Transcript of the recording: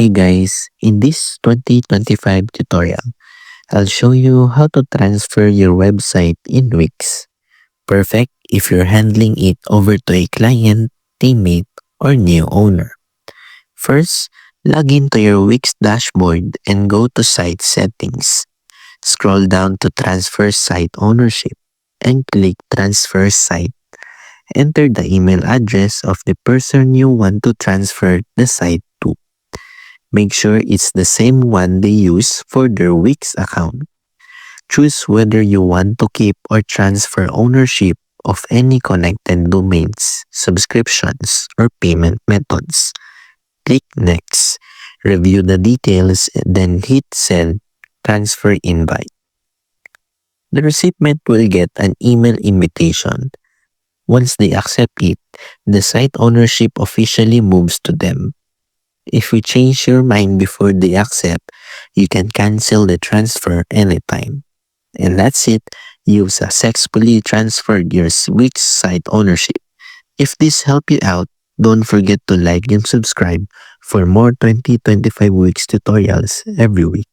Hey guys, in this 2025 tutorial, I'll show you how to transfer your website in Wix. Perfect if you're handling it over to a client, teammate, or new owner. First, log into your Wix dashboard and go to Site Settings. Scroll down to Transfer Site Ownership and click Transfer Site. Enter the email address of the person you want to transfer the site to. Make sure it's the same one they use for their Wix account. Choose whether you want to keep or transfer ownership of any connected domains, subscriptions, or payment methods. Click Next. Review the details, then hit Send Transfer Invite. The recipient will get an email invitation. Once they accept it, the site ownership officially moves to them. If you change your mind before they accept, you can cancel the transfer anytime. And that's it. You've successfully transferred your Wix site ownership. If this helped you out, don't forget to like and subscribe for more 2025 Wix tutorials every week.